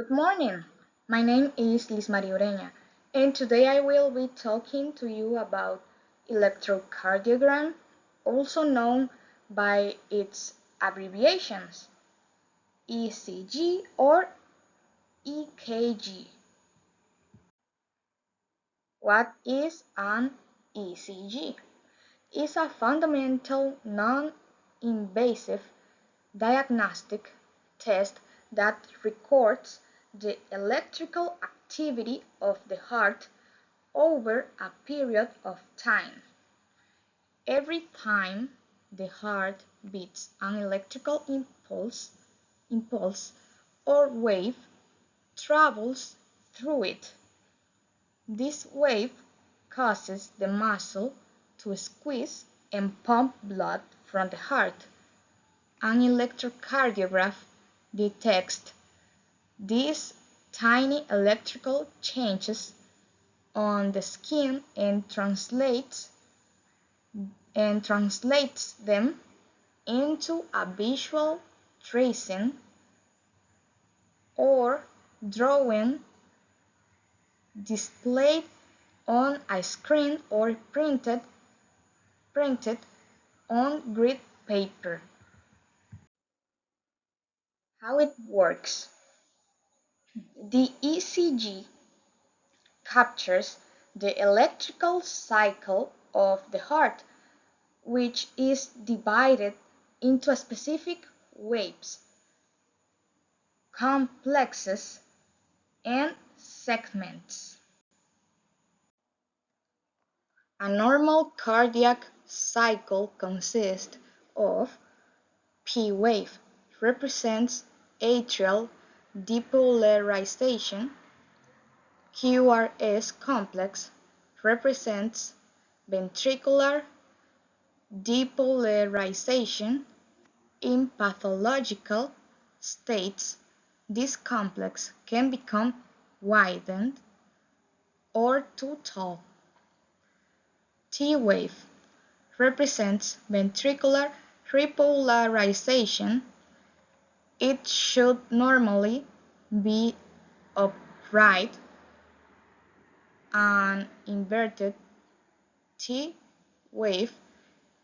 Good morning. My name is Lismarí Ureña, and today I will be talking to you about electrocardiogram, also known by its abbreviations ECG or EKG. What is an ECG? It's a fundamental non-invasive diagnostic test that records the electrical activity of the heart over a period of time. Every time the heart beats, an electrical impulse or wave travels through it. This wave causes the muscle to squeeze and pump blood from the heart. An electrocardiograph detects these tiny electrical changes on the skin and translates them into a visual tracing or drawing displayed on a screen or printed on grid paper. How it works. The ECG captures the electrical cycle of the heart, which is divided into specific waves, complexes, and segments. A normal cardiac cycle consists of P wave, represents atrial depolarization. QRS complex represents ventricular depolarization. In pathological states, this complex can become widened or too tall. T wave represents ventricular repolarization. It should normally be upright. An inverted T wave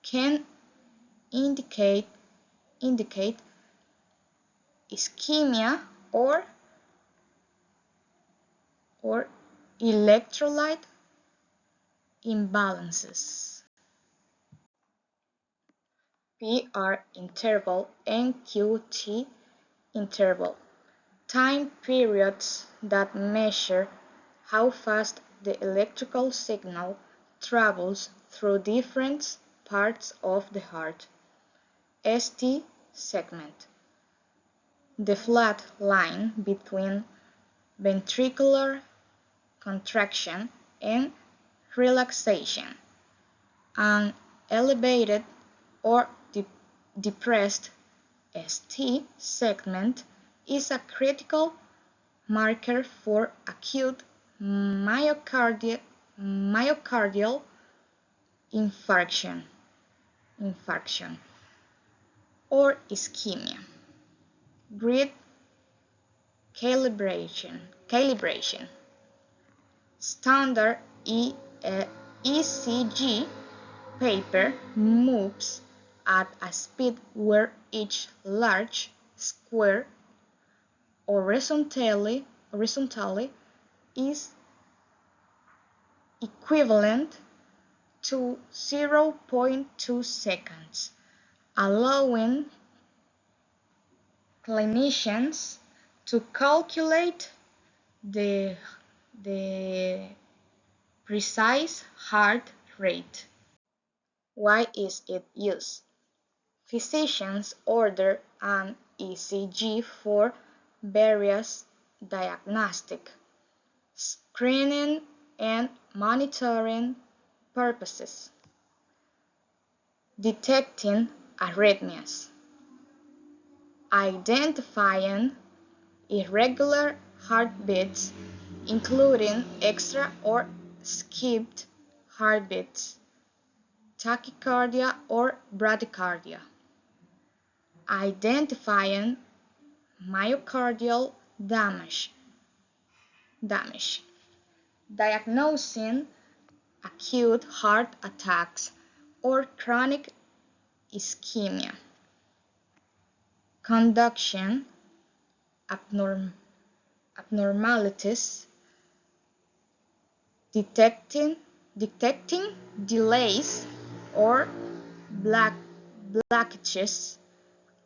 can indicate ischemia or electrolyte imbalances. PR interval and QT interval, time periods that measure how fast the electrical signal travels through different parts of the heart. ST segment, the flat line between ventricular contraction and relaxation. An elevated or depressed ST segment is a critical marker for acute myocardial infarction or ischemia. Grid calibration. Standard ECG paper moves at a speed where each large square horizontally is equivalent to 0.2 seconds, allowing clinicians to calculate the precise heart rate. Why is it used? Physicians order an ECG for various diagnostic, screening, and monitoring purposes. Detecting arrhythmias, identifying irregular heartbeats, including extra or skipped heartbeats, tachycardia or bradycardia, identifying myocardial damage. Diagnosing acute heart attacks or chronic ischemia. Conduction abnormalities. Detecting delays or blockages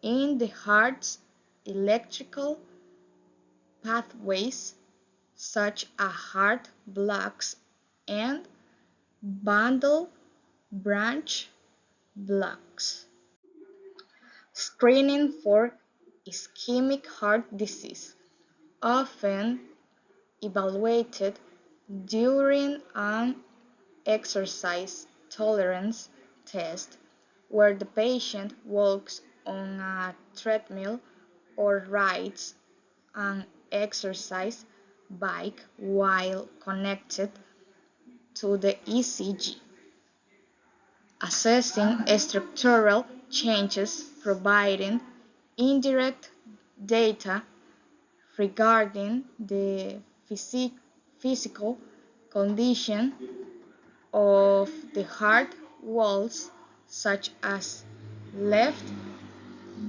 in the heart's electrical pathways, such as heart blocks and bundle branch blocks. Screening for ischemic heart disease, often evaluated during an exercise tolerance test where the patient walks on a treadmill or rides an exercise bike while connected to the ECG. Assessing structural changes, providing indirect data regarding the physical condition of the heart walls, such as left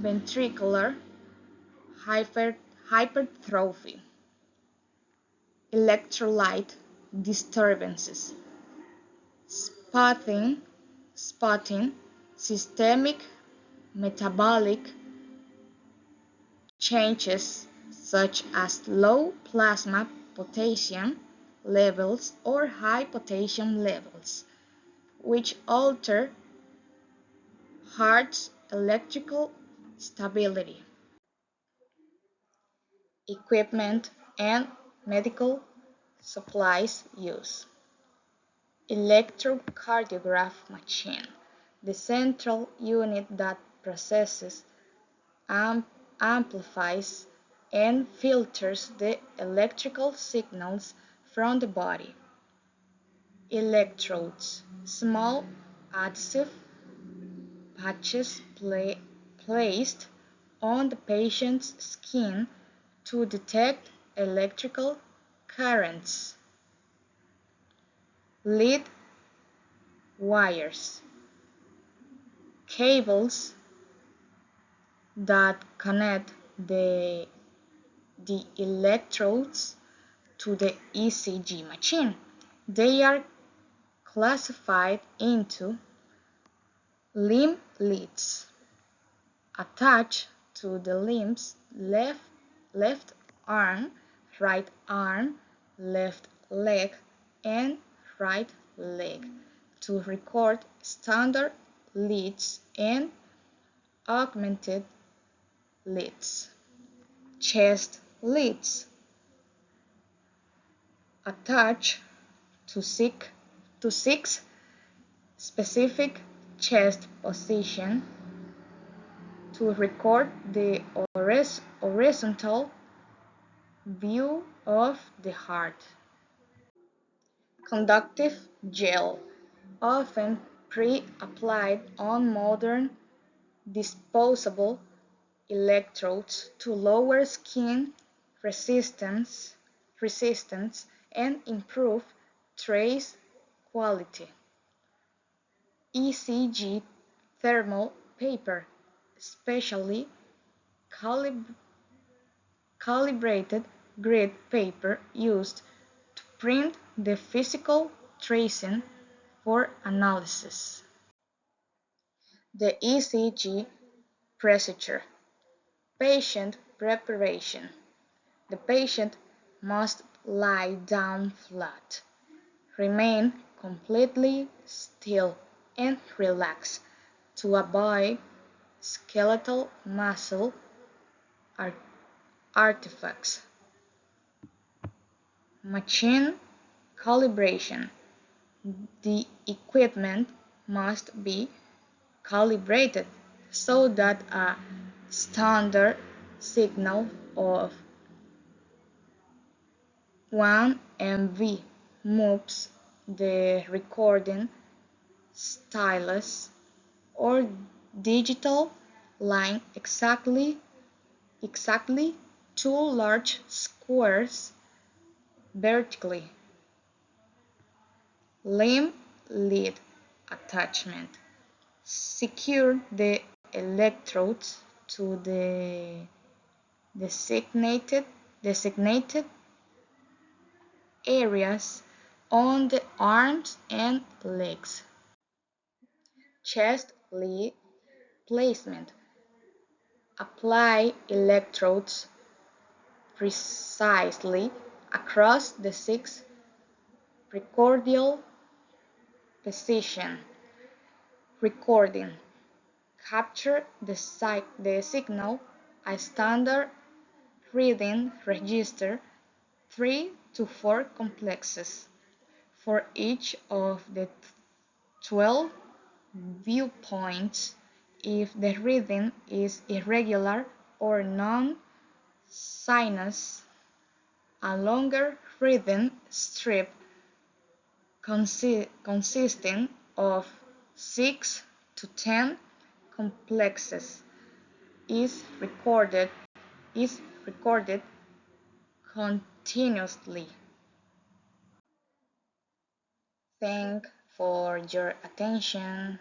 ventricular hypertrophy, electrolyte disturbances, spotting systemic metabolic changes such as low plasma potassium levels or high potassium levels, which alter heart's electrical stability. Equipment and medical supplies use. Electrocardiograph machine, the central unit that processes, amplifies, and filters the electrical signals from the body. Electrodes, small adhesive patches placed on the patient's skin to detect electrical currents. Lead wires, cables that connect the electrodes to the ECG machine. They are classified into limb leads attached to the limbs, left arm, right arm, left leg, and right leg to record standard leads and augmented leads. Chest leads attached to six specific chest positions to record the horizontal view of the heart. Conductive gel, often pre-applied on modern disposable electrodes to lower skin resistance and improve trace quality. ECG thermal paper, specially calibrated grid paper used to print the physical tracing for analysis. The ECG procedure. Patient preparation. The patient must lie down flat, remain completely still, and relax to avoid skeletal muscle artifacts. Machine calibration. The equipment must be calibrated so that a standard signal of 1 MV moves the recording stylus or digital line exactly two large squares vertically. Limb lead attachment. Secure the electrodes to the designated areas on the arms and legs. Chest lead placement. Apply electrodes precisely across the six precordial position. Recording. Capture the signal. A standard reading register 3 to 4 complexes for each of the 12 viewpoints. If the reading is irregular or non-sinus, a longer reading strip consisting of 6 to 10 complexes is recorded continuously. Thank for your attention.